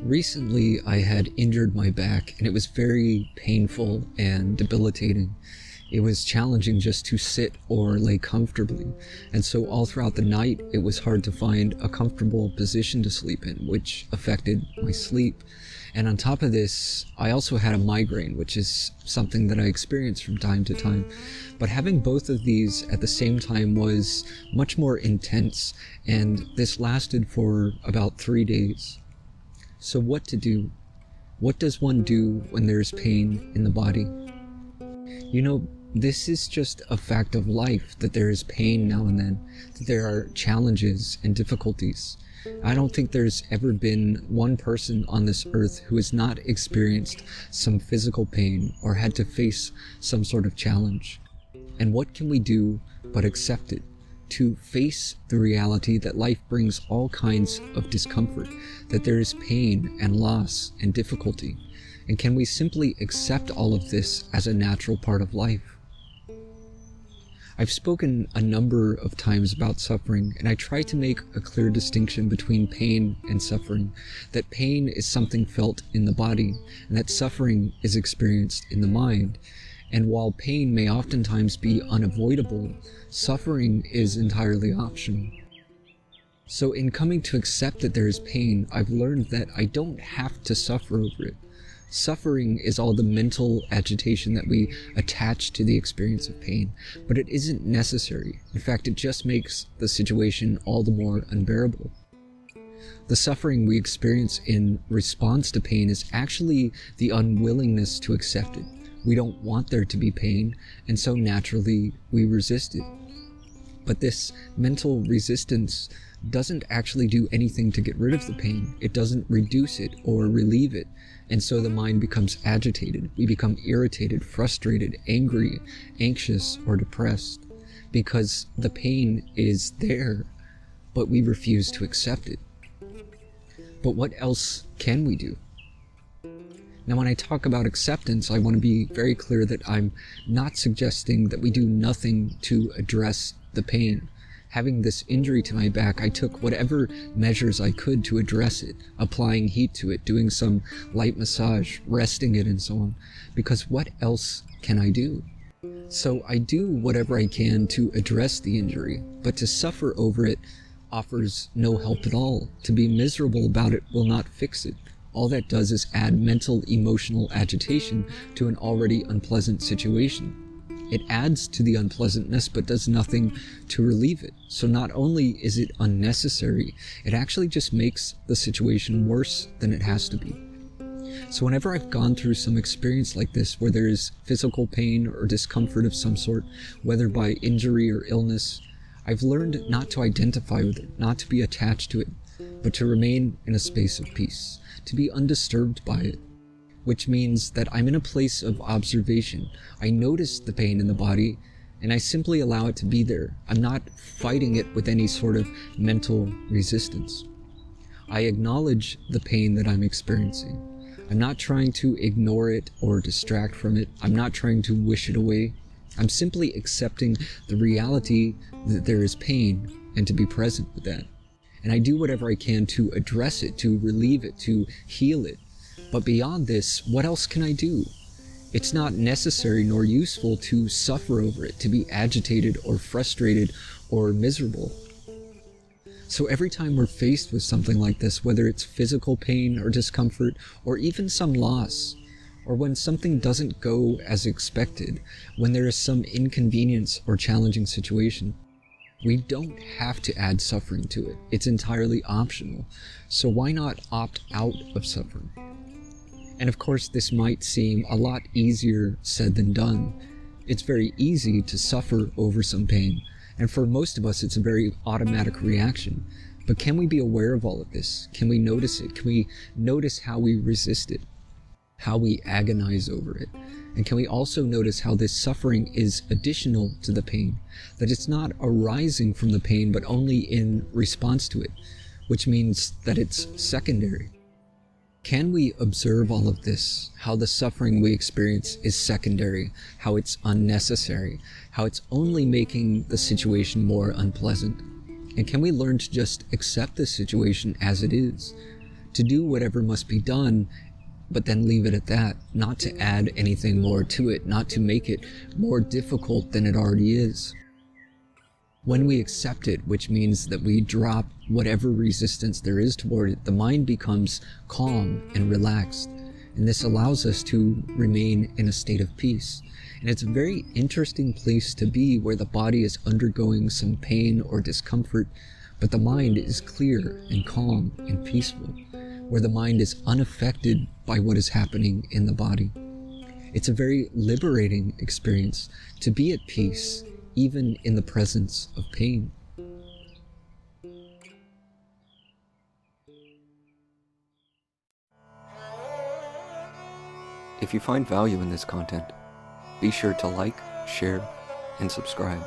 Recently, I had injured my back and it was very painful and debilitating. It was challenging just to sit or lay comfortably, and so all throughout the night it was hard to find a comfortable position to sleep in, which affected my sleep. And on top of this, I also had a migraine, which is something that I experience from time to time. But having both of these at the same time was much more intense, and this lasted for about 3 days. So what to do? What does one do when there's pain in the body? This is just a fact of life, that there is pain now and then, that there are challenges and difficulties. I don't think there's ever been one person on this earth who has not experienced some physical pain or had to face some sort of challenge. And what can we do but accept it? To face the reality that life brings all kinds of discomfort, that there is pain and loss and difficulty. And can we simply accept all of this as a natural part of life? I've spoken a number of times about suffering, and I try to make a clear distinction between pain and suffering, that pain is something felt in the body, and that suffering is experienced in the mind. And while pain may oftentimes be unavoidable, suffering is entirely optional. So in coming to accept that there is pain, I've learned that I don't have to suffer over it. Suffering is all the mental agitation that we attach to the experience of pain, but it isn't necessary. In fact, it just makes the situation all the more unbearable. The suffering we experience in response to pain is actually the unwillingness to accept it. We don't want there to be pain, and so naturally we resist it. But this mental resistance doesn't actually do anything to get rid of the pain. It doesn't reduce it or relieve it, and so the mind becomes agitated. We become irritated, frustrated, angry, anxious, or depressed, because the pain is there, but we refuse to accept it. But what else can we do? Now, when I talk about acceptance, I want to be very clear that I'm not suggesting that we do nothing to address the pain. Having this injury to my back, I took whatever measures I could to address it, applying heat to it, doing some light massage, resting it, and so on. Because what else can I do? So I do whatever I can to address the injury, but to suffer over it offers no help at all. To be miserable about it will not fix it. All that does is add mental, emotional agitation to an already unpleasant situation. It adds to the unpleasantness, but does nothing to relieve it. So not only is it unnecessary, it actually just makes the situation worse than it has to be. So whenever I've gone through some experience like this, where there is physical pain or discomfort of some sort, whether by injury or illness, I've learned not to identify with it, not to be attached to it, but to remain in a space of peace, to be undisturbed by it, which means that I'm in a place of observation. I notice the pain in the body, and I simply allow it to be there. I'm not fighting it with any sort of mental resistance. I acknowledge the pain that I'm experiencing. I'm not trying to ignore it or distract from it. I'm not trying to wish it away. I'm simply accepting the reality that there is pain and to be present with that. And I do whatever I can to address it, to relieve it, to heal it. But beyond this, what else can I do? It's not necessary nor useful to suffer over it, to be agitated or frustrated or miserable. So every time we're faced with something like this, whether it's physical pain or discomfort, or even some loss, or when something doesn't go as expected, when there is some inconvenience or challenging situation, we don't have to add suffering to it. It's entirely optional. So why not opt out of suffering? And of course, this might seem a lot easier said than done. It's very easy to suffer over some pain, and for most of us, it's a very automatic reaction. But can we be aware of all of this? Can we notice it? Can we notice how we resist it? How we agonize over it? And can we also notice how this suffering is additional to the pain? That it's not arising from the pain, but only in response to it, which means that it's secondary. Can we observe all of this? How the suffering we experience is secondary, how it's unnecessary, how it's only making the situation more unpleasant? And can we learn to just accept the situation as it is? to do whatever must be done, but then leave it at that, not to add anything more to it, not to make it more difficult than it already is. When we accept it, which means that we drop whatever resistance there is toward it, the mind becomes calm and relaxed, and this allows us to remain in a state of peace. And it's a very interesting place to be, where the body is undergoing some pain or discomfort, but the mind is clear and calm and peaceful, where the mind is unaffected by what is happening in the body. It's a very liberating experience to be at peace, even in the presence of pain. If you find value in this content, be sure to like, share, and subscribe.